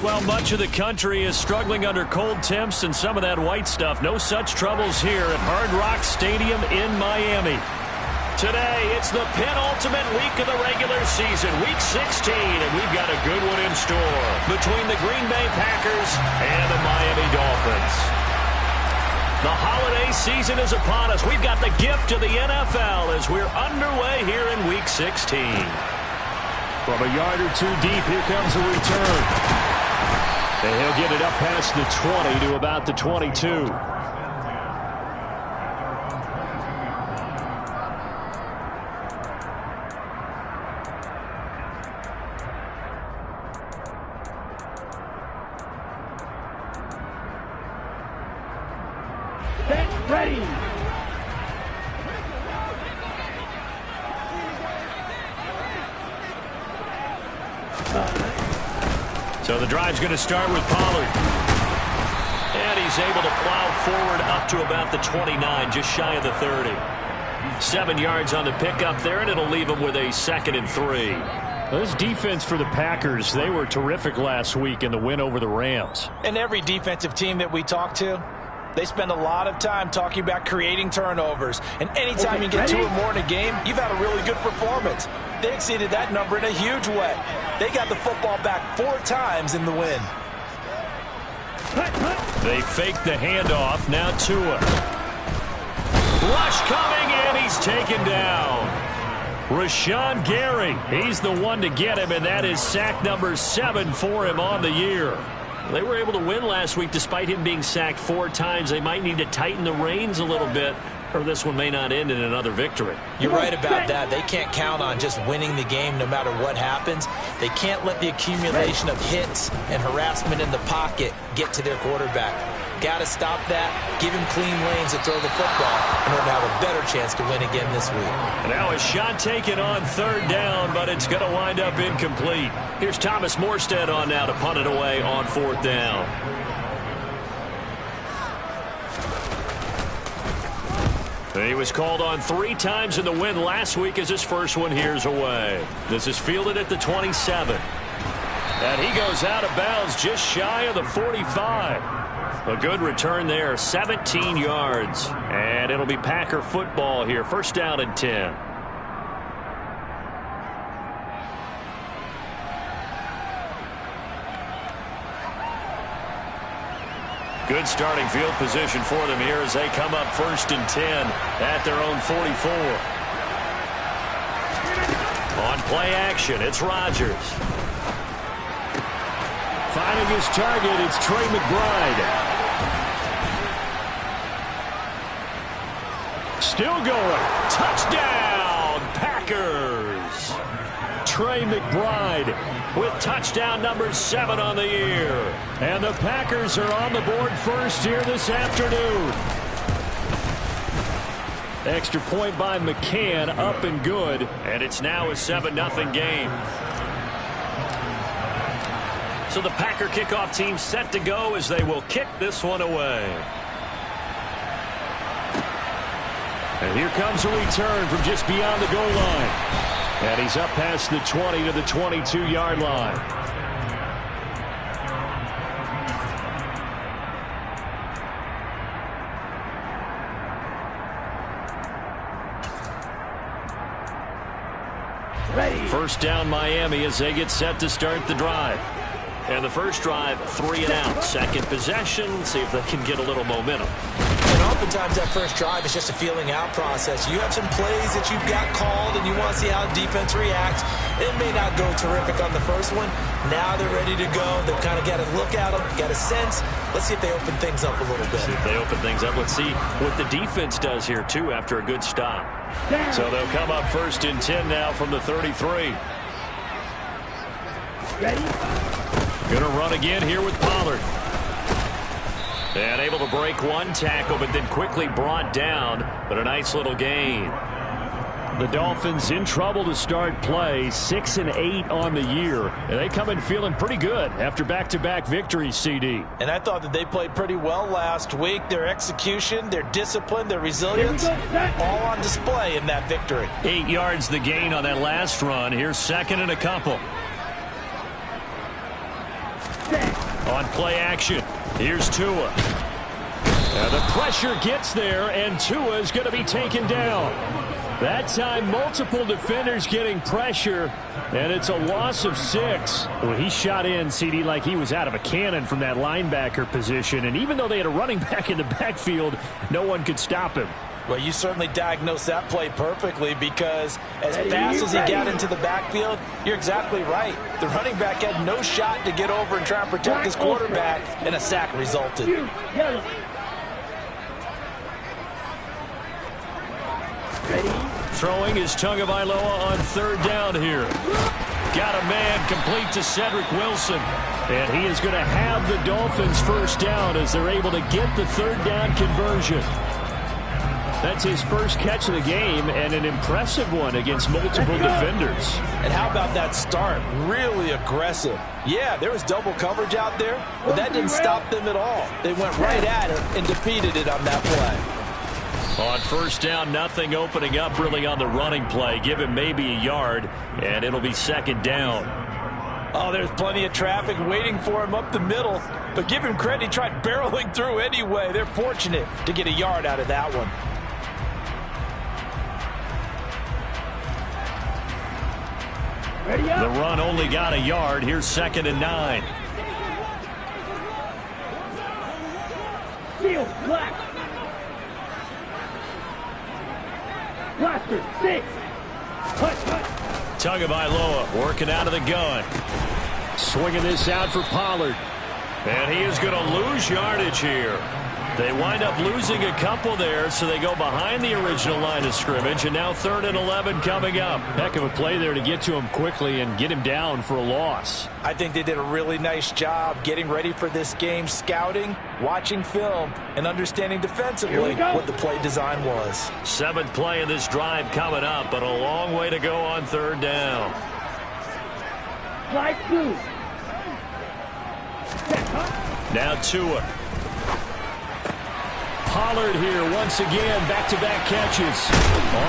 Well, much of the country is struggling under cold temps and some of that white stuff. No such troubles here at Hard Rock Stadium in Miami. Today, it's the penultimate week of the regular season, Week 16, and we've got a good one in store between the Green Bay Packers and the Miami Dolphins. The holiday season is upon us. We've got the gift of the NFL as we're underway here in Week 16. From a yard or two deep, here comes a return. And he'll get it up past the 20 to about the 22. Ready. So the drive's going to start with Pollard. And he's able to plow forward up to about the 29, just shy of the 30. 7 yards on the pickup there, and it'll leave him with a 2nd and 3. Well, this defense for the Packers, they were terrific last week in the win over the Rams. And every defensive team that we talk to, they spend a lot of time talking about creating turnovers. And anytime you get 2 or more in a game, you've had a really good performance. They exceeded that number in a huge way. They got the football back 4 times in the win. They faked the handoff. Now Tua. Rush coming, and he's taken down. Rashawn Gary, he's the one to get him, and that is sack number 7 for him on the year. They were able to win last week despite him being sacked 4 times. They might need to tighten the reins a little bit, or this one may not end in another victory. You're right about that. They can't count on just winning the game no matter what happens. They can't let the accumulation of hits and harassment in the pocket get to their quarterback. Got to stop that, give him clean lanes to throw the football in order to have a better chance to win again this week. Now a shot taken on 3rd down, but it's going to wind up incomplete. Here's Thomas Morstead on now to punt it away on 4th down. He was called on 3 times in the win last week as his first one here's away. This is fielded at the 27. And he goes out of bounds just shy of the 45. A good return there, 17 yards. And it'll be Packer football here. 1st down and 10. Good starting field position for them here as they come up 1st and 10 at their own 44. On play action, it's Rodgers. Finding his target, it's Trey McBride. Still going. Touchdown, Packers. Trey McBride with touchdown number 7 on the year. And the Packers are on the board first here this afternoon. Extra point by McCann, up and good. And it's now a 7-0 game. So the Packer kickoff team set to go as they will kick this one away. And here comes a return from just beyond the goal line. And he's up past the 20 to the 22-yard line. Ready. 1st down Miami as they get set to start the drive. And the first drive, 3 and out. Second possession, see if they can get a little momentum. And oftentimes that first drive is just a feeling out process. You have some plays that you've got called and you want to see how defense reacts. It may not go terrific on the first one. Now they're ready to go. They've kind of got to look at them, got a sense. Let's see if they open things up a little bit. See if they open things up. Let's see what the defense does here, too, after a good stop. So they'll come up 1st and 10 now from the 33. Ready. Going to run again here with Pollard. And able to break one tackle, but then quickly brought down. But a nice little gain. The Dolphins in trouble to start play, 6 and 8 on the year. And they come in feeling pretty good after back-to-back victories, CD. And I thought that they played pretty well last week. Their execution, their discipline, their resilience, all on display in that victory. 8 yards the gain on that last run. Here's 2nd and a couple. On play action, here's Tua. And the pressure gets there, and Tua is going to be taken down. That time, multiple defenders getting pressure, and it's a loss of 6. Well, he shot in, CD, like he was out of a cannon from that linebacker position, and even though they had a running back in the backfield, no one could stop him. Well, you certainly diagnosed that play perfectly, because as fast as he got into the backfield, you're exactly right. The running back had no shot to get over and try and protect his quarterback, and a sack resulted. Throwing is Tagovailoa on 3rd down here. Got a man complete to Cedric Wilson. And he is going to have the Dolphins 1st down as they're able to get the 3rd down conversion. That's his first catch of the game, and an impressive one against multiple defenders. And how about that start? Really aggressive. Yeah, there was double coverage out there, but that didn't stop them at all. They went right at it and defeated it on that play. On 1st down, nothing opening up really on the running play. Give him maybe a yard, and it'll be 2nd down. Oh, there's plenty of traffic waiting for him up the middle. But give him credit, he tried barreling through anyway. They're fortunate to get a yard out of that one. The run only got a yard. Here's 2nd and 9. Field, black. Blaster, 6. Tagovailoa working out of the gun. Swinging this out for Pollard. And he is going to lose yardage here. They wind up losing a couple there, so they go behind the original line of scrimmage, and now 3rd and 11 coming up. Heck of a play there to get to him quickly and get him down for a loss. I think they did a really nice job getting ready for this game, scouting, watching film, and understanding defensively what the play design was. 7th play of this drive coming up, but a long way to go on 3rd down. Slide 2. Now Tua. Pollard here once again, back-to-back catches.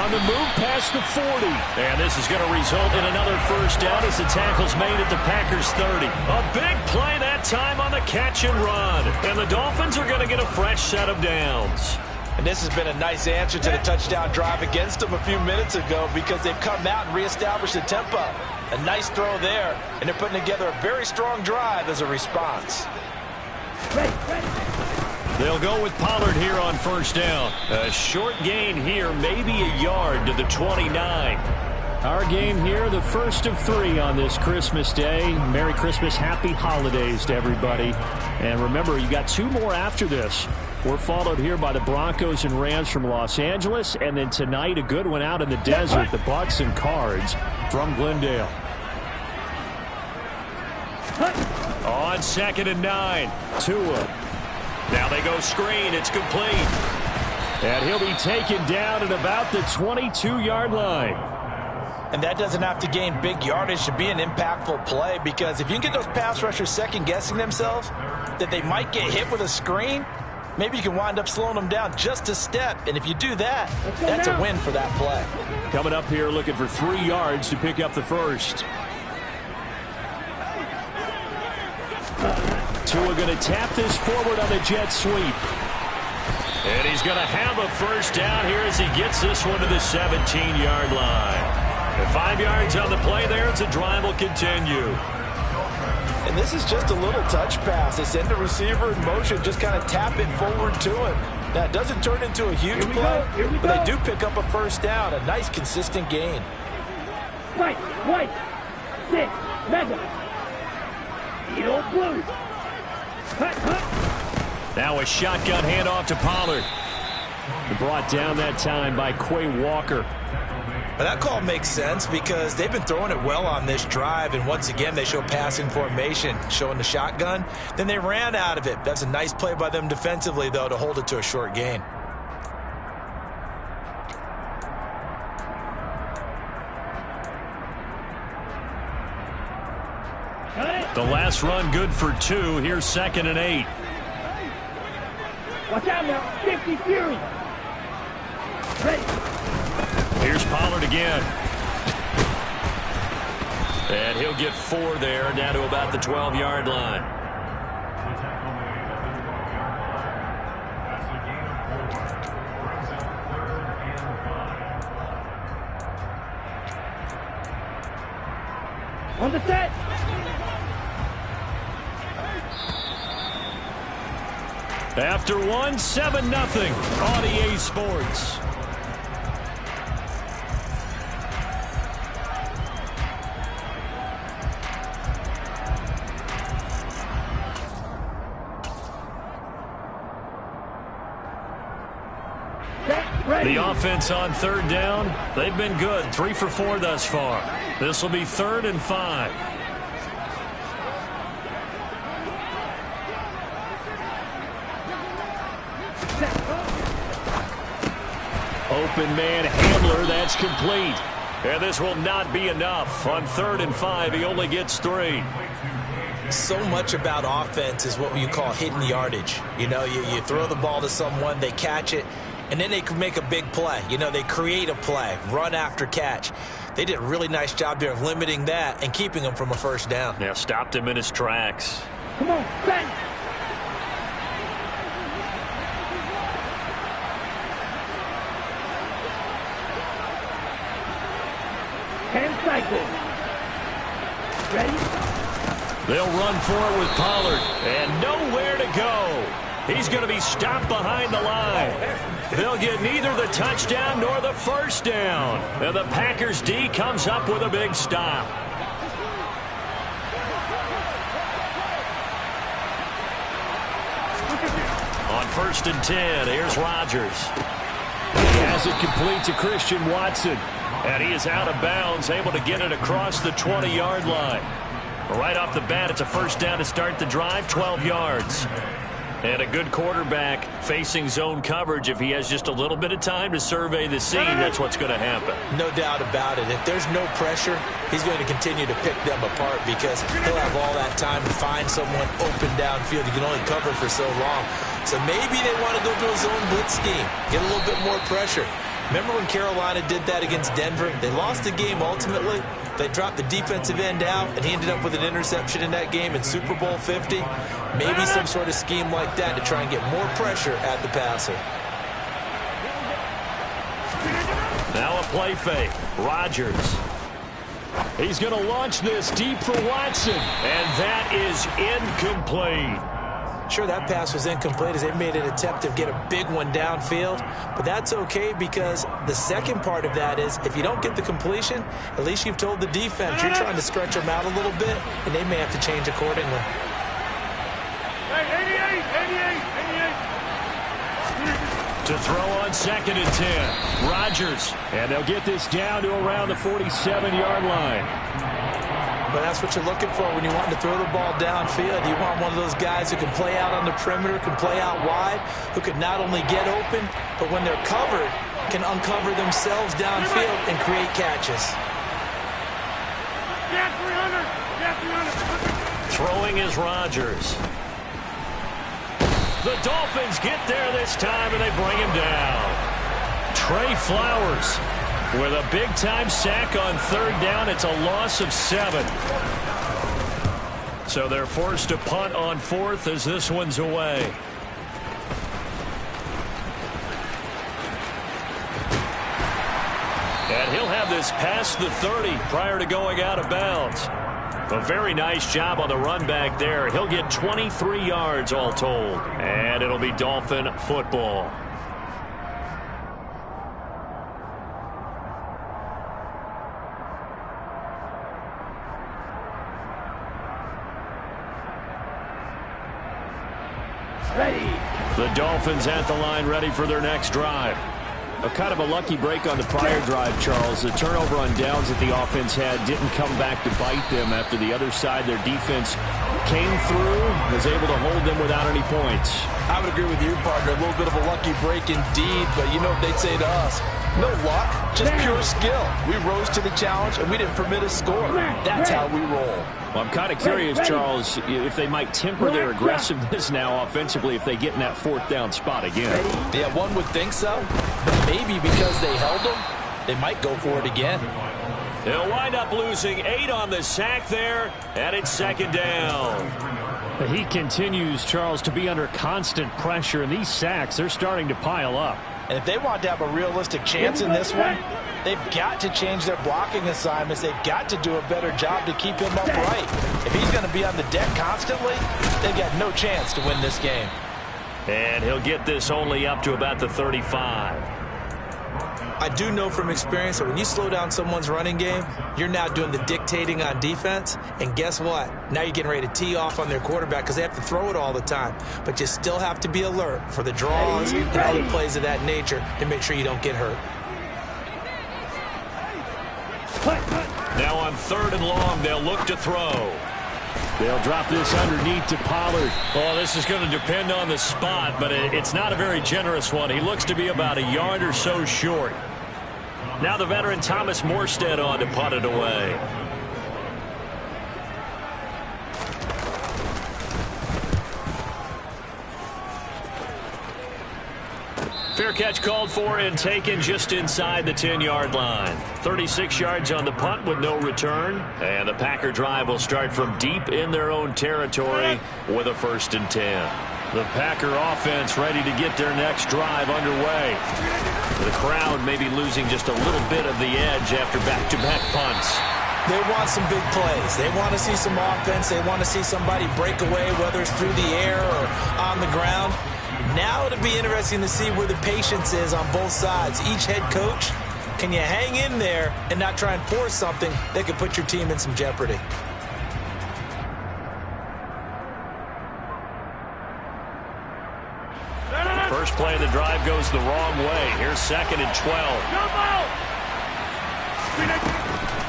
On the move past the 40. And this is going to result in another 1st down as the tackle's made at the Packers 30. A big play that time on the catch and run. And the Dolphins are going to get a fresh set of downs. And this has been a nice answer to the touchdown drive against them a few minutes ago, because they've come out and reestablished the tempo. A nice throw there, and they're putting together a very strong drive as a response. They'll go with Pollard here on 1st down. A short gain here, maybe a yard to the 29. Our game here, the first of 3 on this Christmas Day. Merry Christmas, happy holidays to everybody. And remember, you got 2 more after this. We're followed here by the Broncos and Rams from Los Angeles. And then tonight, a good one out in the desert, the Bucs and Cards from Glendale. On 2nd and 9, Tua. Now they go screen. It's complete. And he'll be taken down at about the 22-yard line. And that doesn't have to gain big yardage to be an impactful play, because if you can get those pass rushers second-guessing themselves that they might get hit with a screen, maybe you can wind up slowing them down just a step. And if you do that, that's a win for that play. Coming up here looking for 3 yards to pick up the 1st. Tua going to tap this forward on the jet sweep. And he's going to have a 1st down here as he gets this one to the 17-yard line. And 5 yards on the play there as the drive will continue. And this is just a little touch pass. They send the receiver in motion, just kind of tap it forward to him. Now, it doesn't turn into a huge play, but they do pick up a 1st down, a nice, consistent gain. White, 6, mega. Eagle blue. Now a shotgun handoff to Pollard. Brought down that time by Quay Walker. But that call makes sense, because they've been throwing it well on this drive, and once again they show passing formation, showing the shotgun. Then they ran out of it. That's a nice play by them defensively, though, to hold it to a short gain. The last run good for 2. Here's 2nd and 8. Watch out now, 50 Fury. Ready. Here's Pollard again. And he'll get 4 there, down to about the 12-yard line. On the set. After one, 7-0 on EA Sports. The offense on third down, they've been good. 3 for 4 thus far. This will be 3rd and 5. Open man handler, that's complete. And this will not be enough. On 3rd and 5, he only gets 3. So much about offense is what you call hidden yardage. You know, you throw the ball to someone, they catch it, and then they can make a big play. You know, they create a play, run after catch. They did a really nice job there of limiting that and keeping him from a first down. Yeah, stopped him in his tracks. Come on, bang. Hand cycle. Ready? They'll run for it with Pollard, and nowhere to go. He's going to be stopped behind the line. They'll get neither the touchdown nor the first down. And the Packers D comes up with a big stop. On 1st and 10, here's Rodgers. He has it complete to Christian Watson. And he is out of bounds, able to get it across the 20-yard line. Right off the bat, it's a first down to start the drive, 12 yards. And a good quarterback facing zone coverage. If he has just a little bit of time to survey the scene, that's what's going to happen. No doubt about it. If there's no pressure, he's going to continue to pick them apart because he'll have all that time to find someone open downfield. You can only cover for so long. So maybe they want to go to a zone blitz scheme, get a little bit more pressure. Remember when Carolina did that against Denver? They lost the game ultimately. They dropped the defensive end out, and he ended up with an interception in that game in Super Bowl 50. Maybe some sort of scheme like that to try and get more pressure at the passer. Now a play fake. Rodgers. He's going to launch this deep for Watson, and that is incomplete. Sure, that pass was incomplete as they made an attempt to get a big one downfield, but that's okay because the second part of that is if you don't get the completion, at least you've told the defense you're trying to stretch them out a little bit, and they may have to change accordingly. Hey, 88. To throw on 2nd and 10, Rodgers, and they'll get this down to around the 47-yard line. But that's what you're looking for when you want to throw the ball downfield. You want one of those guys who can play out on the perimeter, can play out wide, who can not only get open, but when they're covered, can uncover themselves downfield and create catches. Yeah, 300. Throwing is Rodgers. The Dolphins get there this time, and they bring him down. Trey Flowers with a big-time sack on 3rd down. It's a loss of 7. So they're forced to punt on 4th as this one's away. And he'll have this past the 30 prior to going out of bounds. A very nice job on the run back there. He'll get 23 yards all told. And it'll be Dolphin football. The Dolphins at the line ready for their next drive. A kind of a lucky break on the prior drive, Charles. The turnover on downs that the offense had didn't come back to bite them after the other side. Their defense came through, was able to hold them without any points. I would agree with you, partner. A little bit of a lucky break indeed, but you know what they'd say to us? No luck, just pure skill. We rose to the challenge, and we didn't permit a score. That's how we roll. Well, I'm kind of curious, Charles, if they might temper their aggressiveness now offensively if they get in that 4th down spot again. Yeah, one would think so, but maybe because they held them, they might go for it again. They'll wind up losing 8 on the sack there, and it's 2nd down. He continues, Charles, to be under constant pressure, and these sacks, they're starting to pile up. And if they want to have a realistic chance in this one, they've got to change their blocking assignments. They've got to do a better job to keep him upright. If he's going to be on the deck constantly, they've got no chance to win this game. And he'll get this only up to about the 35. I do know from experience that when you slow down someone's running game, you're now doing the dictating on defense. And guess what? Now you're getting ready to tee off on their quarterback because they have to throw it all the time. But you still have to be alert for the draws and other plays of that nature to make sure you don't get hurt. Now on 3rd and long, they'll look to throw. They'll drop this underneath to Pollard. Well, this is going to depend on the spot, but it's not a very generous one. He looks to be about a yard or so short. Now the veteran Thomas Morstead on to punt it away. Fair catch called for and taken just inside the 10-yard line. 36 yards on the punt with no return. And the Packer drive will start from deep in their own territory with a 1st and 10. The Packer offense ready to get their next drive underway. The crowd may be losing just a little bit of the edge after back-to-back punts. They want some big plays. They want to see some offense. They want to see somebody break away, whether it's through the air or on the ground. Now it'll be interesting to see where the patience is on both sides. Each head coach, can you hang in there and not try and force something that could put your team in some jeopardy? First play of the drive goes the wrong way. Here's 2nd and 12.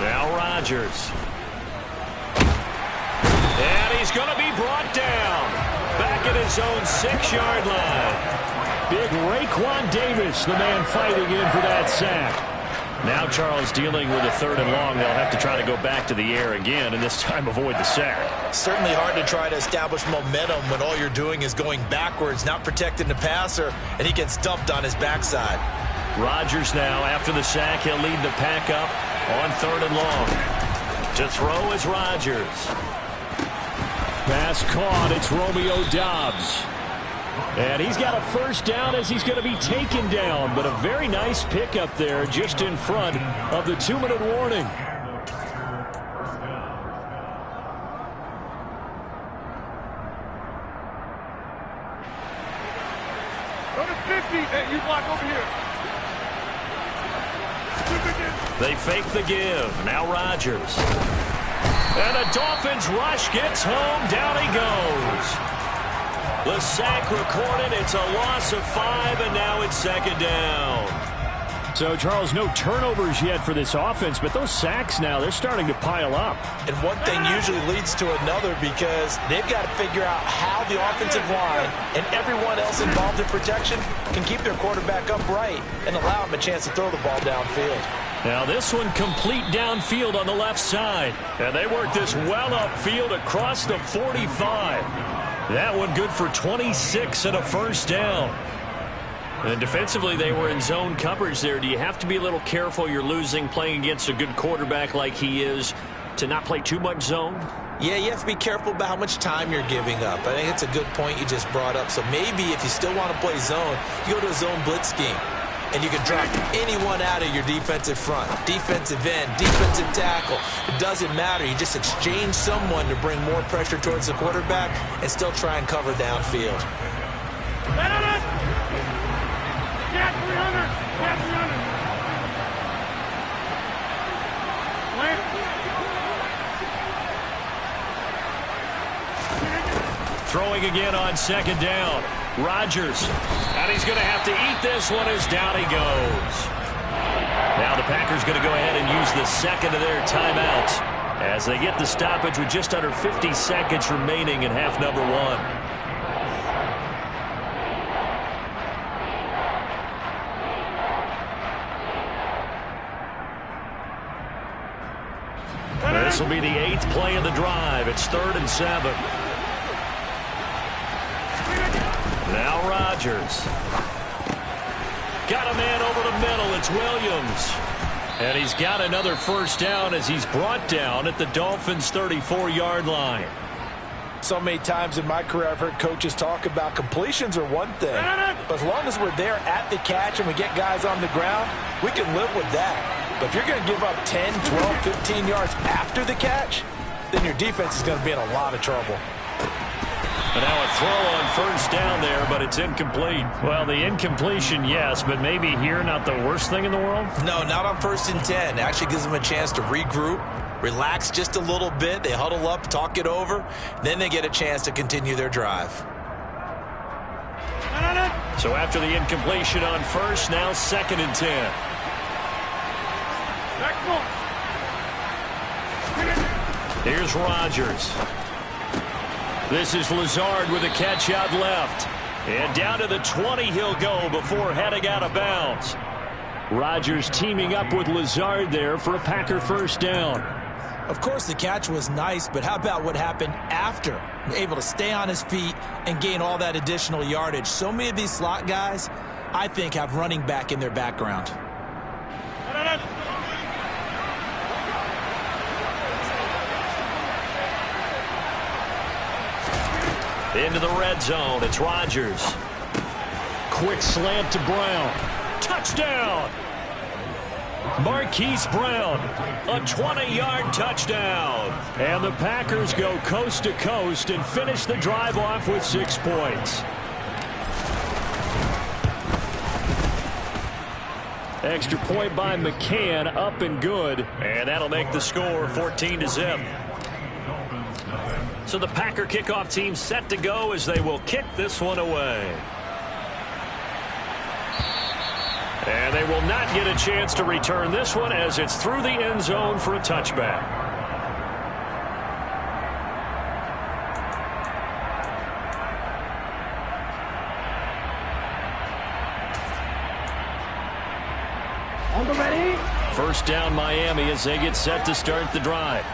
Now Rodgers. And he's going to be brought down. Back at his own 6-yard line. Big Raekwon Davis, the man fighting in for that sack. Now Charles dealing with a 3rd and long. They'll have to try to go back to the air again and this time avoid the sack. Certainly hard to try to establish momentum when all you're doing is going backwards, not protecting the passer, and he gets dumped on his backside. Rodgers now, after the sack, he'll lead the pack up on 3rd and long. To throw is Rodgers. Pass caught. It's Romeo Doubs. And he's got a 1st down as he's going to be taken down. But a very nice pickup there just in front of the 2-minute warning. Go to 50. Hey, you block over here. They fake the give. Now Rodgers. And the Dolphins rush gets home. Down he goes. The sack recorded. It's a loss of 5, and now it's 2nd down. So, Charles, no turnovers yet for this offense, but those sacks now, they're starting to pile up. And one thing usually leads to another because they've got to figure out how the offensive line and everyone else involved in protection can keep their quarterback upright and allow him a chance to throw the ball downfield. Now this one complete downfield on the left side. And they work this well upfield across the 45. That one good for 26 and a 1st down. And defensively, they were in zone coverage there. Do you have to be a little careful? You're losing playing against a good quarterback like he is to not play too much zone? Yeah, you have to be careful about how much time you're giving up. I think it's a good point you just brought up. So maybe if you still want to play zone, you go to a zone blitz scheme. And you can drop anyone out of your defensive front, defensive end, defensive tackle. It doesn't matter. You just exchange someone to bring more pressure towards the quarterback and still try and cover downfield. Get 300. Get 300. Throwing again on 2nd down. Rodgers. And he's going to have to eat this one as down he goes. Now the Packers going to go ahead and use the 2nd of their timeouts as they get the stoppage with just under 50 seconds remaining in half number 1. This will be the 8th play of the drive. It's 3rd and 7. Now Rodgers. Got a man over the middle. It's Williams. And he's got another 1st down as he's brought down at the Dolphins' 34-yard line. So many times in my career I've heard coaches talk about completions are one thing, but as long as we're there at the catch and we get guys on the ground, we can live with that. But if you're going to give up 10, 12, 15 yards after the catch, then your defense is going to be in a lot of trouble. And now a throw on first down there, but it's incomplete. Well, the incompletion, yes, but maybe here not the worst thing in the world? No, not on 1st and 10. It actually gives them a chance to regroup, relax just a little bit. They huddle up, talk it over. Then they get a chance to continue their drive. So after the incompletion on first, now 2nd and 10. Here's Rodgers. This is Lazard with a catch out left. And down to the 20 he'll go before heading out of bounds. Rodgers teaming up with Lazard there for a Packer first down. Of course, the catch was nice, but how about what happened after? Able to stay on his feet and gain all that additional yardage. So many of these slot guys, I think, have running back in their background. Into the red zone, it's Rodgers. Quick slant to Brown. Touchdown! Marquise Brown, a 20-yard touchdown. And the Packers go coast to coast and finish the drive off with 6 points. Extra point by McCann, up and good. And that'll make the score 14-0. So the Packer kickoff team set to go as they will kick this one away. And they will not get a chance to return this one as it's through the end zone for a touchback. On the ready. First down Miami as they get set to start the drive.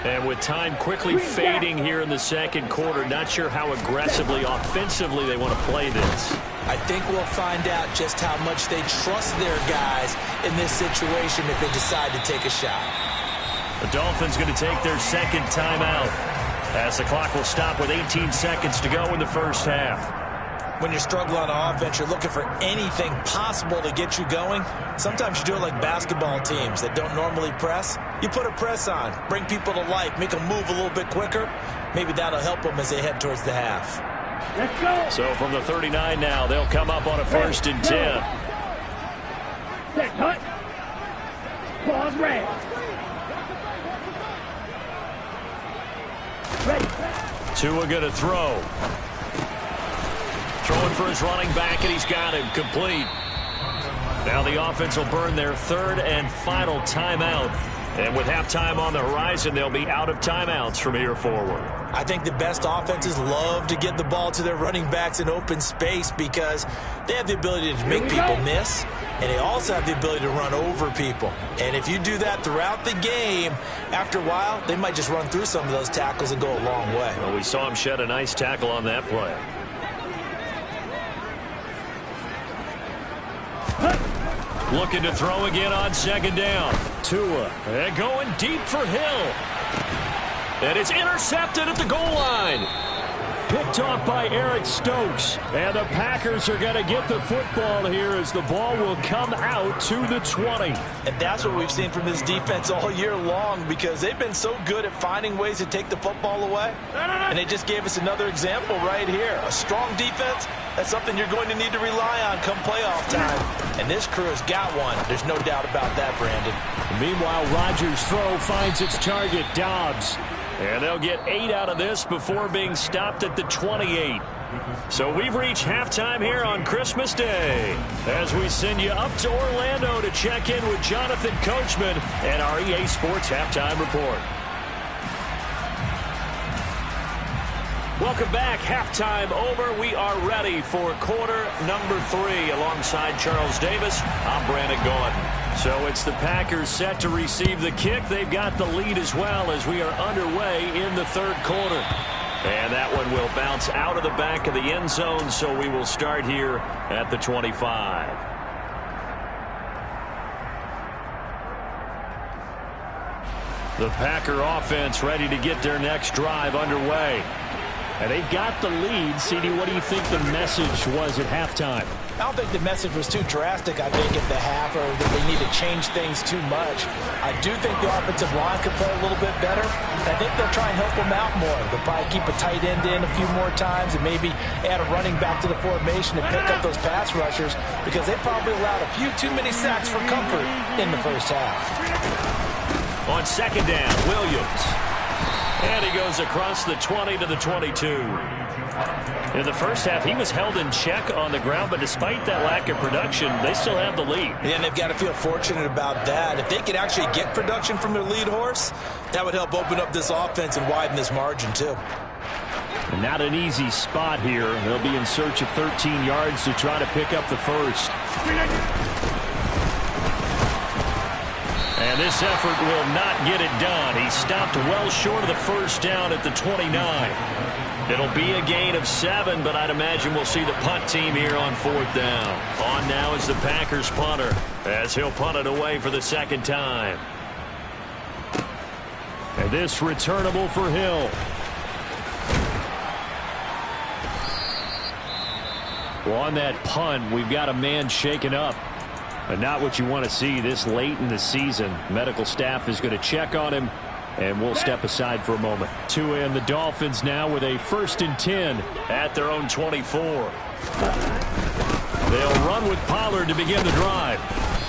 And with time quickly fading here in the second quarter, not sure how aggressively, offensively they want to play this. I think we'll find out just how much they trust their guys in this situation if they decide to take a shot. The Dolphins going to take their second timeout as the clock will stop with 18 seconds to go in the first half. When you're struggling on offense, you're looking for anything possible to get you going. Sometimes you do it like basketball teams that don't normally press. You put a press on, bring people to life, make them move a little bit quicker. Maybe that'll help them as they head towards the half. Let's go. So from the 39 now, they'll come up on a 1st and 10. Set, cut. Pause, red. Ready. Tua going to throw. Throwing for his running back, and he's got him complete. Now the offense will burn their 3rd and final timeout. And with halftime on the horizon, they'll be out of timeouts from here forward. I think the best offenses love to get the ball to their running backs in open space because they have the ability to make people miss, and they also have the ability to run over people. And if you do that throughout the game, after a while, they might just run through some of those tackles and go a long way. Well, we saw him shed a nice tackle on that play. Looking to throw again on 2nd down. Tua, and going deep for Hill. And it's intercepted at the goal line. Picked off by Eric Stokes. And the Packers are going to get the football here as the ball will come out to the 20. And that's what we've seen from this defense all year long because they've been so good at finding ways to take the football away. And they just gave us another example right here. A strong defense, that's something you're going to need to rely on come playoff time. And this crew has got one. There's no doubt about that, Brandon. Meanwhile, Rodgers' throw finds its target, Dobbs. And they'll get 8 out of this before being stopped at the 28. So we've reached halftime here on Christmas Day as we send you up to Orlando to check in with Jonathan Coachman and our EA Sports Halftime Report. Welcome back. Halftime over. We are ready for quarter number 3 alongside Charles Davis. I'm Brandon Gaudin. So it's the Packers set to receive the kick. They've got the lead as well as we are underway in the 3rd quarter. And that one will bounce out of the back of the end zone, so we will start here at the 25. The Packer offense ready to get their next drive underway. And they've got the lead. CD, what do you think the message was at halftime? I don't think the message was too drastic, I think, at the half, or that they need to change things too much. I do think the offensive line could play a little bit better. I think they'll try and help them out more. They'll probably keep a tight end in a few more times and maybe add a running back to the formation to pick up those pass rushers, because they probably allowed a few too many sacks for comfort in the first half. On second down, Williams. And he goes across the 20 to the 22. In the first half, he was held in check on the ground, but despite that lack of production, they still have the lead. And they've got to feel fortunate about that. If they could actually get production from their lead horse, that would help open up this offense and widen this margin, too. Not an easy spot here. They'll be in search of 13 yards to try to pick up the first. And this effort will not get it done. He stopped well short of the first down at the 29. It'll be a gain of 7, but I'd imagine we'll see the punt team here on fourth down. On now is the Packers punter, as he'll punt it away for the second time. And this returnable for Hill. Well, on that punt, we've got a man shaken up. But not what you want to see this late in the season. Medical staff is going to check on him, and we'll step aside for a moment. Tua and the Dolphins now with a 1st and 10 at their own 24. They'll run with Pollard to begin the drive.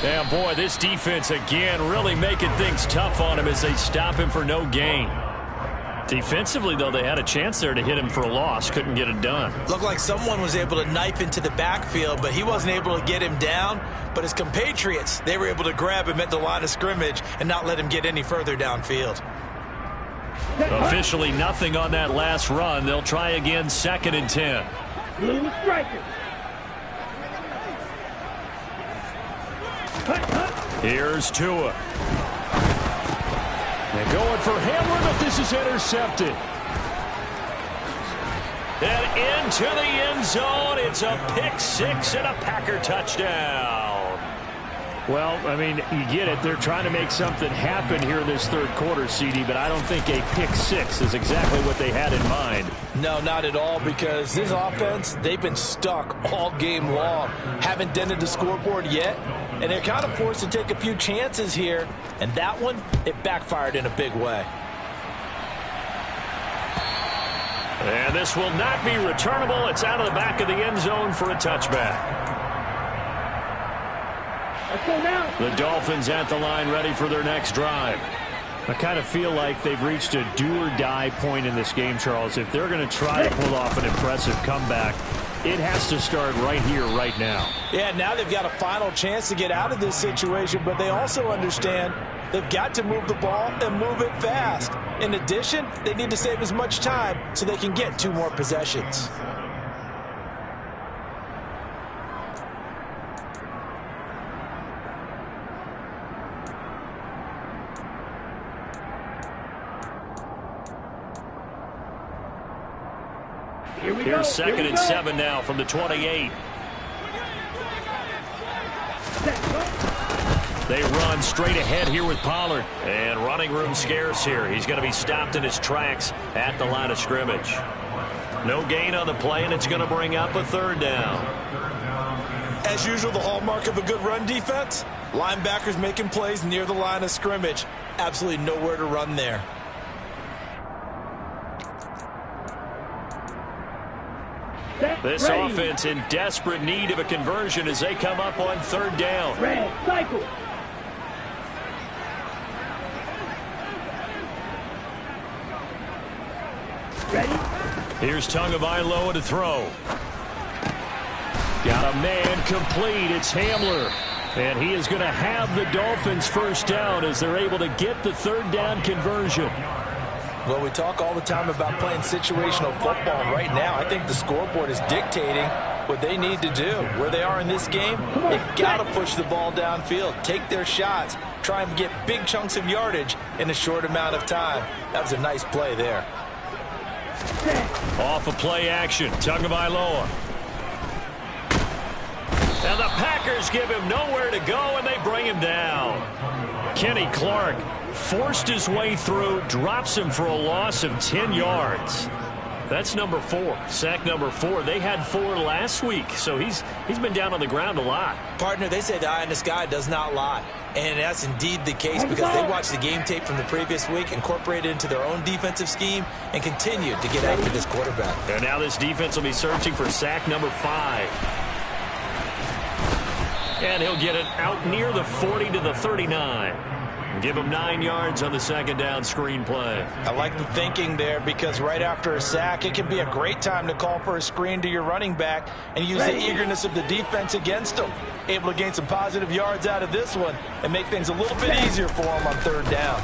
And boy, this defense again really making things tough on him as they stop him for no gain. Defensively, though, they had a chance there to hit him for a loss. Couldn't get it done. Looked like someone was able to knife into the backfield, but he wasn't able to get him down. But his compatriots, they were able to grab him at the line of scrimmage and not let him get any further downfield. Officially nothing on that last run. They'll try again, 2nd and 10. Blue striker. Here's Tua. They're going for Hamler, but this is intercepted. And into the end zone. It's a pick 6 and a Packer touchdown. Well, I mean, you get it. They're trying to make something happen here in this third quarter, CD, but I don't think a pick 6 is exactly what they had in mind. No, not at all, because this offense, they've been stuck all game long. Haven't dented the scoreboard yet, and they're kind of forced to take a few chances here, and that one, it backfired in a big way. And this will not be returnable. It's out of the back of the end zone for a touchback. Let's go now. The Dolphins at the line ready for their next drive. I kind of feel like they've reached a do-or-die point in this game, Charles. If they're going to try to pull off an impressive comeback, it has to start right here, right now. Yeah, now they've got a final chance to get out of this situation, but they also understand they've got to move the ball and move it fast. In addition, they need to save as much time so they can get 2 more possessions. Here's 2nd and 7 now from the 28. They run straight ahead here with Pollard. And running room scarce here. He's going to be stopped in his tracks at the line of scrimmage. No gain on the play, and it's going to bring up a 3rd down. As usual, the hallmark of a good run defense, linebackers making plays near the line of scrimmage. Absolutely nowhere to run there. This offense in desperate need of a conversion as they come up on 3rd down. Red cycle. Ready? Here's Tagovailoa to throw. Got a man complete. It's Hamler. And he is going to have the Dolphins' 1st down as they're able to get the 3rd down conversion. Well, we talk all the time about playing situational football. Right now, I think the scoreboard is dictating what they need to do. Where they are in this game, they've got to push the ball downfield, take their shots, try and get big chunks of yardage in a short amount of time. That was a nice play there. Off of play action, Tagovailoa. And the Packers give him nowhere to go, and they bring him down. Kenny Clark forced his way through, drops him for a loss of 10 yards. That's number 4, sack number 4. They had 4 last week, so he's been down on the ground a lot. Partner, they say the eye in the sky does not lie. And that's indeed the case because they watched the game tape from the previous week, incorporated it into their own defensive scheme, and continued to get after this quarterback. And now this defense will be searching for sack number 5. And he'll get it out near the 40 to the 39. Give him 9 yards on the second down screen play. I like the thinking there because right after a sack, it can be a great time to call for a screen to your running back and use the eagerness of the defense against him. Able to gain some positive yards out of this one and make things a little bit easier for him on third down.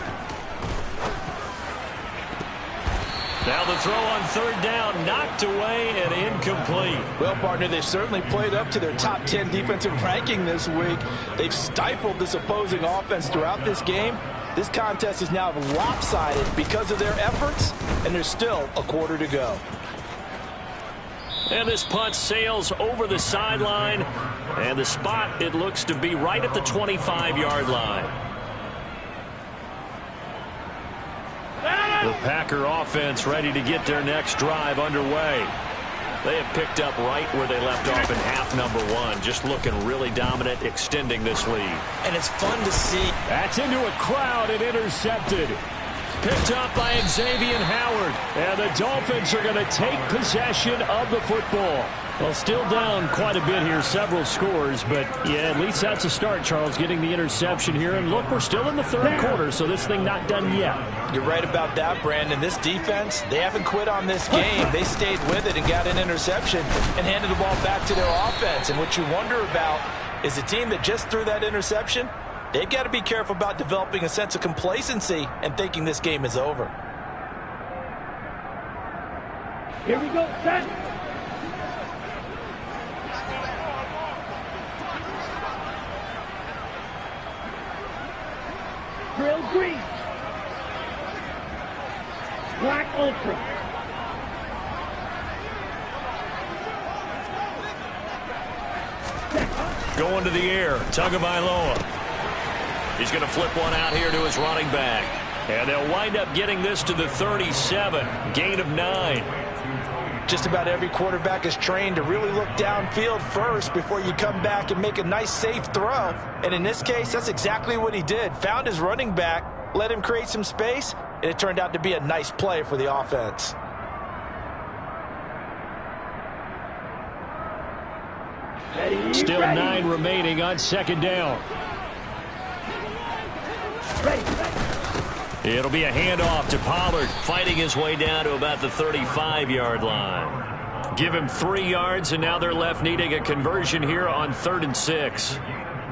Now the throw on third down, knocked away and incomplete. Well, partner, they've certainly played up to their top 10 defensive ranking this week. They've stifled this opposing offense throughout this game. This contest is now lopsided because of their efforts, and there's still a quarter to go. And this punt sails over the sideline, and the spot, it looks to be right at the 25-yard line. The Packer offense ready to get their next drive underway. They have picked up right where they left off in half number 1. Just looking really dominant, extending this lead. And it's fun to see. That's into a crowd and intercepted. Picked up by Xavier Howard. And the Dolphins are going to take possession of the football. Well, still down quite a bit here, several scores, but yeah, at least that's a start, Charles, getting the interception here. And look, we're still in the third quarter, so this thing not done yet. You're right about that, Brandon. This defense, they haven't quit on this game. They stayed with it and got an interception and handed the ball back to their offense. And what you wonder about is the team that just threw that interception, they've got to be careful about developing a sense of complacency and thinking this game is over. Here we go, set. Grill green. Black Ultra. Going to the air, Tagovailoa. He's going to flip one out here to his running back. And they'll wind up getting this to the 37, gain of 9. Just about every quarterback is trained to really look downfield first before you come back and make a nice, safe throw. And in this case, that's exactly what he did. Found his running back, let him create some space, and it turned out to be a nice play for the offense. Still 9 remaining on second down. It'll be a handoff to Pollard, fighting his way down to about the 35-yard line. Give him 3 yards, and now they're left needing a conversion here on 3rd and 6.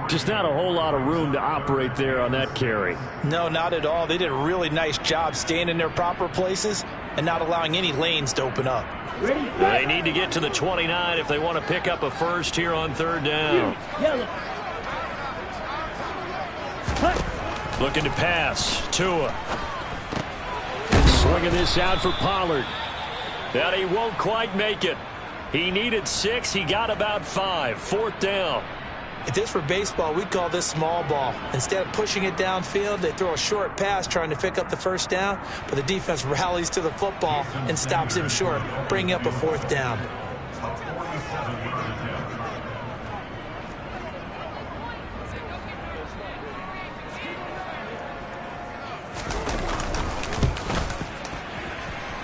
Just not a whole lot of room to operate there on that carry. No, not at all. They did a really nice job staying in their proper places and not allowing any lanes to open up. They need to get to the 29 if they want to pick up a first here on 3rd down. Looking to pass. Tua. Swinging this out for Pollard. And he won't quite make it. He needed 6. He got about 5. 4th down. If this were baseball, we'd call this small ball. Instead of pushing it downfield, they throw a short pass trying to pick up the 1st down, but the defense rallies to the football and stops him short, bringing up a 4th down.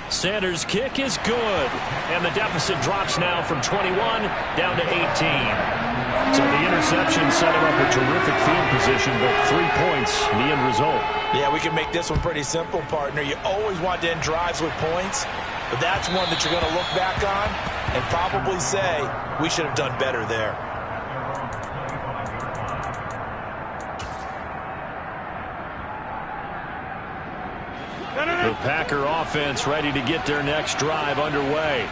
Sanders' kick is good, and the deficit drops now from 21 down to 18. So the interception set him up a terrific field position, but 3 points, the end result. Yeah, we can make this one pretty simple, partner. You always want to end drives with points, but that's one that you're going to look back on and probably say, we should have done better there. The Packer offense ready to get their next drive underway.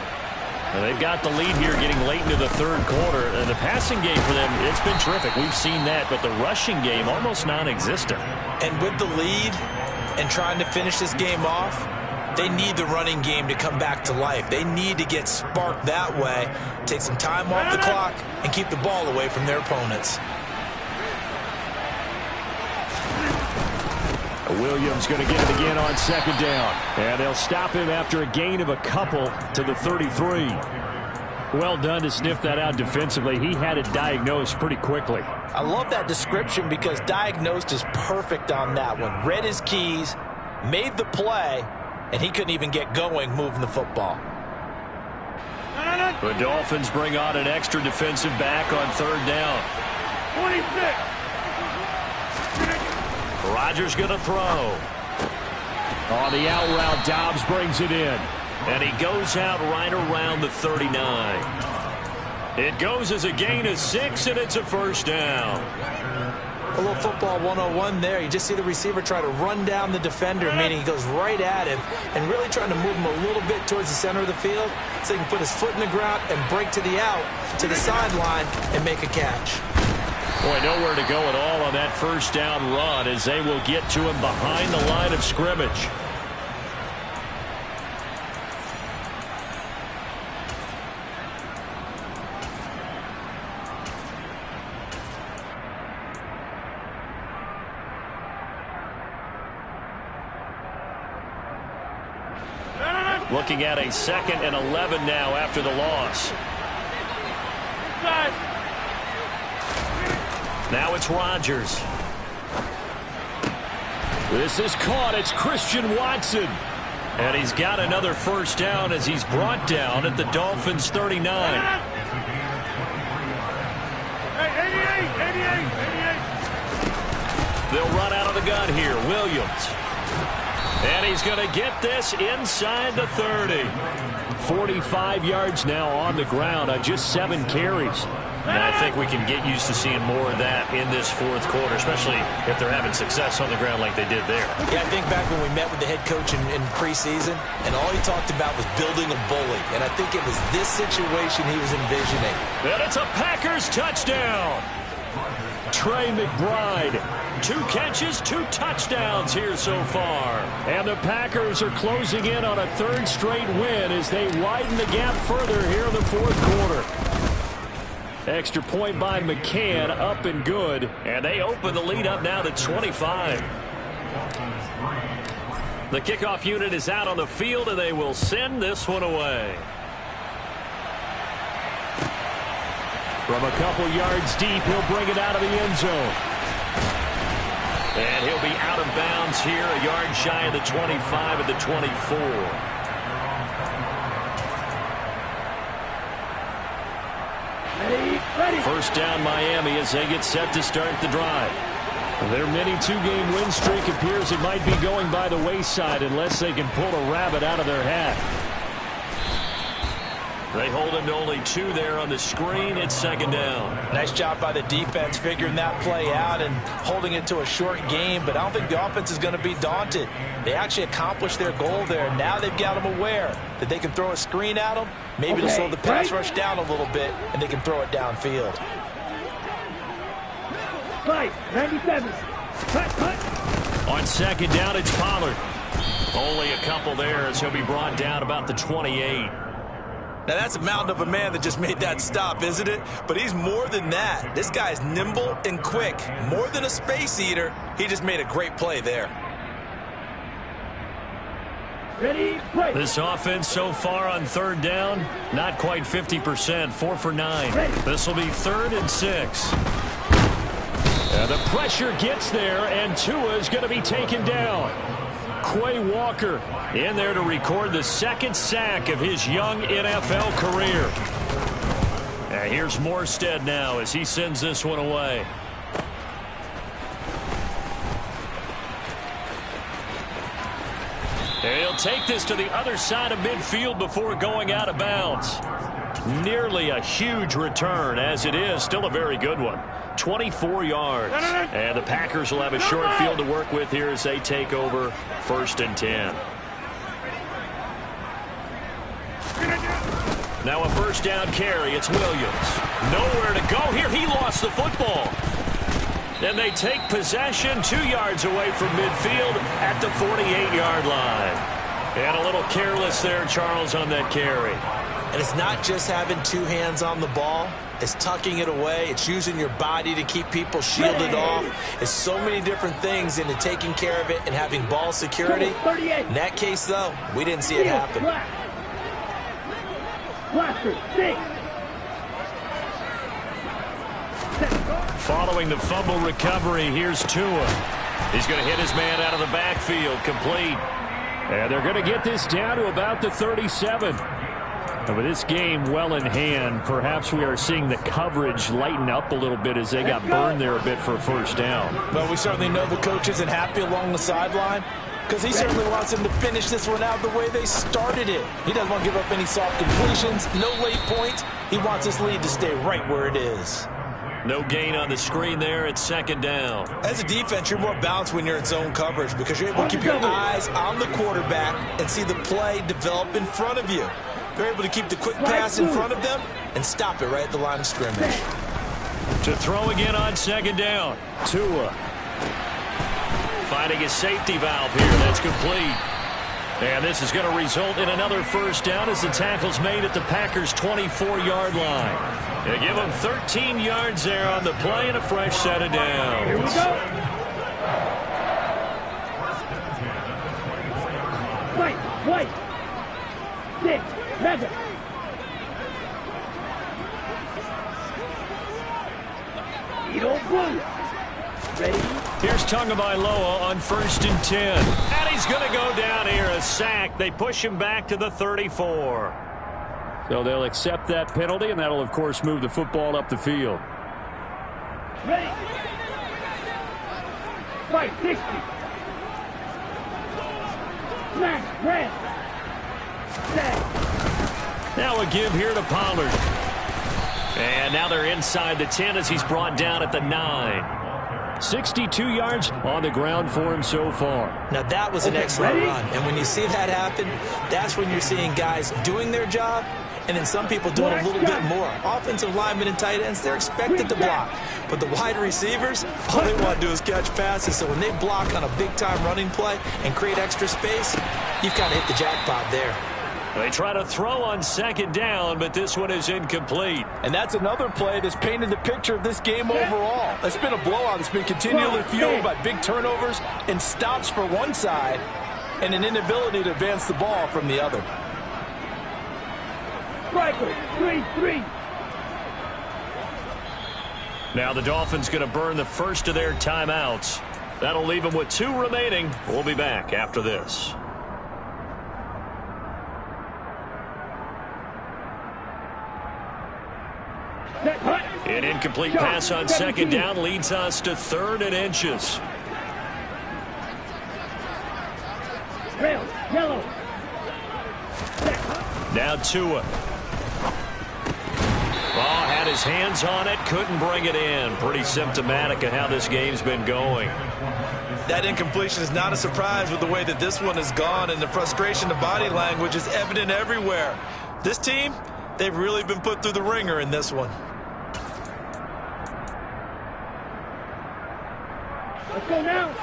And they've got the lead here getting late into the 3rd quarter. And the passing game for them, it's been terrific. We've seen that, but the rushing game almost non-existent. And with the lead and trying to finish this game off, they need the running game to come back to life. They need to get sparked that way, take some time off the clock, and keep the ball away from their opponents. Williams going to get it again on second down. And they'll stop him after a gain of a couple to the 33. Well done to sniff that out defensively. He had it diagnosed pretty quickly. I love that description because diagnosed is perfect on that one. Read his keys, made the play, and he couldn't even get going moving the football. The Dolphins bring on an extra defensive back on third down. 26. Rodgers going to throw. On the out route, Dobbs brings it in. And he goes out right around the 39. It goes as a gain of 6, and it's a first down. A little football 101 there. You just see the receiver try to run down the defender, meaning he goes right at him and really trying to move him a little bit towards the center of the field so he can put his foot in the ground and break to the out, to the sideline, and make a catch. Boy, nowhere to go at all on that first down run as they will get to him behind the line of scrimmage. Looking at a 2nd and 11 now after the loss. Now it's Rodgers. This is caught. It's Christian Watson. And he's got another first down as he's brought down at the Dolphins' 39. 88. They'll run out of the gun here. Williams. And he's going to get this inside the 30. 45 yards now on the ground on just 7 carries. And I think we can get used to seeing more of that in this fourth quarter, especially if they're having success on the ground like they did there. Yeah, I think back when we met with the head coach in preseason, and all he talked about was building a bully. And I think it was this situation he was envisioning. And it's a Packers touchdown. Trey McBride. 2 catches, 2 touchdowns here so far. And the Packers are closing in on a 3rd straight win as they widen the gap further here in the fourth quarter. Extra point by McCann, up and good. And they open the lead up now to 25. The kickoff unit is out on the field, and they will send this one away. From a couple yards deep, he'll bring it out of the end zone. And he'll be out of bounds here, a yard shy of the 25 at the 24. Ready. First down Miami as they get set to start the drive. Their mini 2-game win streak appears it might be going by the wayside unless they can pull a rabbit out of their hat. They hold him to only 2 there on the screen. It's 2nd down. Nice job by the defense figuring that play out and holding it to a short game, but I don't think the offense is going to be daunted. They actually accomplished their goal there. Now they've got them aware that they can throw a screen at them, maybe to slow the pass rush down a little bit, and they can throw it downfield. 97. Cut. On 2nd down, it's Pollard. Only a couple there as he'll be brought down about the 28. Now, that's a mountain of a man that just made that stop, isn't it? But he's more than that. This guy's nimble and quick. More than a space eater, he just made a great play there. Ready, play. This offense so far on 3rd down, not quite 50%, 4 for 9. This will be 3rd and 6. And the pressure gets there, and Tua is going to be taken down. Quay Walker in there to record the 2nd sack of his young NFL career. And here's Morstead now as he sends this one away. And he'll take this to the other side of midfield before going out of bounds. Nearly a huge return, as it is still a very good one. 24 yards. And the Packers will have a short field to work with here as they take over 1st and 10. Now a first down carry. It's Williams. Nowhere to go here. He lost the football. And they take possession 2 yards away from midfield at the 48-yard line. And a little careless there, Charles, on that carry. And it's not just having 2 hands on the ball. It's tucking it away. It's using your body to keep people shielded off. It's so many different things into taking care of it and having ball security. In that case, though, we didn't see it happen. Blaster, 6. Following the fumble recovery, here's Tua. He's going to hit his man out of the backfield, complete. And they're going to get this down to about the 37. And with this game well in hand, perhaps we are seeing the coverage lighten up a little bit as they got burned there a bit for a first down. Well, we certainly know the coach isn't happy along the sideline because he certainly wants them to finish this one out the way they started it. He doesn't want to give up any soft completions, no late points. He wants this lead to stay right where it is. No gain on the screen there at second down. As a defense, you're more balanced when you're in zone coverage because you're able to keep your eyes on the quarterback and see the play develop in front of you. They're able to keep the quick pass in front of them and stop it right at the line of scrimmage. To throw again on second down. Tua finding a safety valve here. That's complete. And this is going to result in another first down as the tackle's made at the Packers' 24-yard line. They give them 13 yards there on the play and a fresh set of downs. Here we go. White. 6. Mega. Edo Blue. Ready? Here's Tagovailoa on 1st and 10. And he's going to go down here, a sack. They push him back to the 34. So they'll accept that penalty, and that'll, of course, move the football up the field. Ready? Fight, 60. Smash, red. Sack. Now a give here to Pollard. And now they're inside the 10 as he's brought down at the 9. 62 yards on the ground for him so far. Now that was an excellent run. And when you see that happen, that's when you're seeing guys doing their job and then some people doing a little bit more. Offensive linemen and tight ends, they're expected to block. But the wide receivers, all they want to do is catch passes. So when they block on a big-time running play and create extra space, you've kind of hit the jackpot there. They try to throw on second down, but this one is incomplete. And that's another play that's painted the picture of this game overall. It's been a blowout. It's been continually fueled by big turnovers and stops for one side and an inability to advance the ball from the other. Striker, 3-3. Now the Dolphins going to burn the first of their timeouts. That'll leave them with 2 remaining. We'll be back after this. An incomplete pass on second down leads us to 3rd and inches. Rail, yellow. Now Tua. Oh, had his hands on it, couldn't bring it in. Pretty symptomatic of how this game's been going. That incompletion is not a surprise with the way that this one has gone, and the frustration of body language is evident everywhere. This team, they've really been put through the ringer in this one. Let's go now.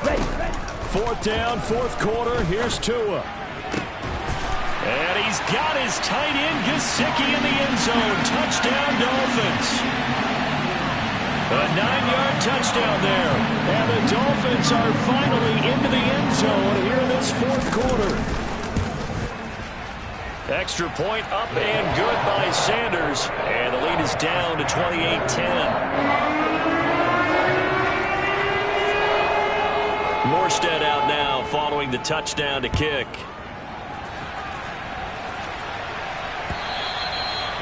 Ready. 4th down, 4th quarter. Here's Tua. And he's got his tight end, Gesicki, in the end zone. Touchdown, Dolphins. A 9-yard touchdown there. And the Dolphins are finally into the end zone here in this 4th quarter. Extra point up and good by Sanders. And the lead is down to 28-10. Morstead out now following the touchdown to kick.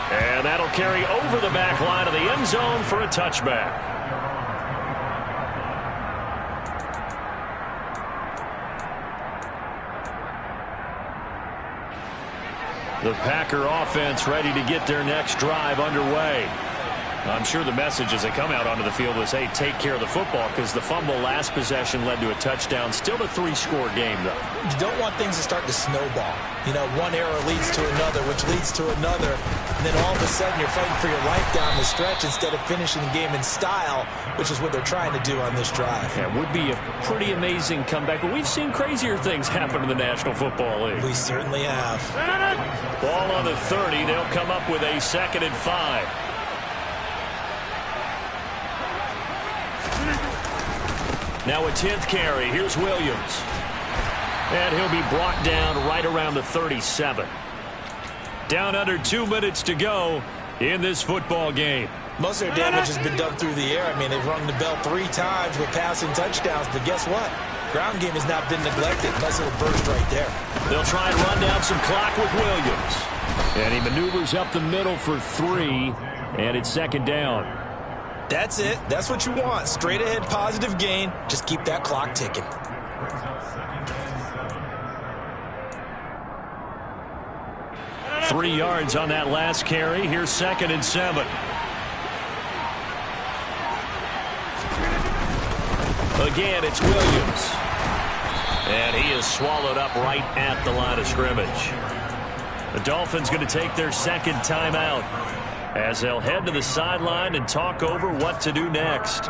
And that'll carry over the back line of the end zone for a touchback. The Packer offense ready to get their next drive underway. I'm sure the message as they come out onto the field was, hey, take care of the football, because the fumble last possession led to a touchdown. Still a 3-score game, though. You don't want things to start to snowball. You know, one error leads to another, which leads to another, and then all of a sudden you're fighting for your life down the stretch instead of finishing the game in style, which is what they're trying to do on this drive. Yeah, it would be a pretty amazing comeback, but we've seen crazier things happen in the National Football League. We certainly have. Ball on the 30. They'll come up with a 2nd and 5. Now a 10th carry. Here's Williams. And he'll be brought down right around the 37. Down under 2 minutes to go in this football game. Most of their damage has been done through the air. I mean, they've rung the bell 3 times with passing touchdowns, but guess what? Ground game has not been neglected. Nice little burst right there. They'll try and run down some clock with Williams. And he maneuvers up the middle for 3, and it's 2nd down. That's it. That's what you want. Straight ahead positive gain. Just keep that clock ticking. Three yards on that last carry. Here's 2nd and 7. Again, it's Williams. And he is swallowed up right at the line of scrimmage. The Dolphins going to take their 2nd timeout as they'll head to the sideline and talk over what to do next.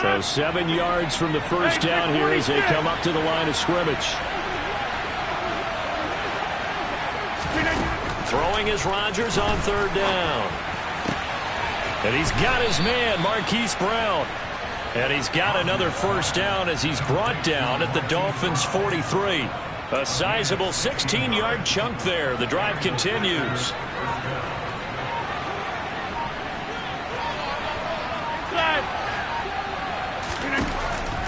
So 7 yards from the first down here as they come up to the line of scrimmage. Throwing is Rodgers on 3rd down. And he's got his man, Marquise Brown. And he's got another 1st down as he's brought down at the Dolphins' 43. A sizable 16-yard chunk there. The drive continues.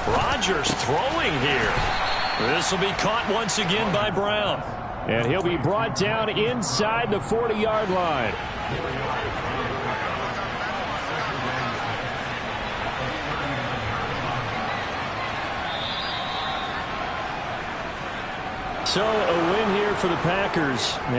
Rodgers throwing here. This will be caught once again by Brown. And he'll be brought down inside the 40-yard line. So a win here for the Packers.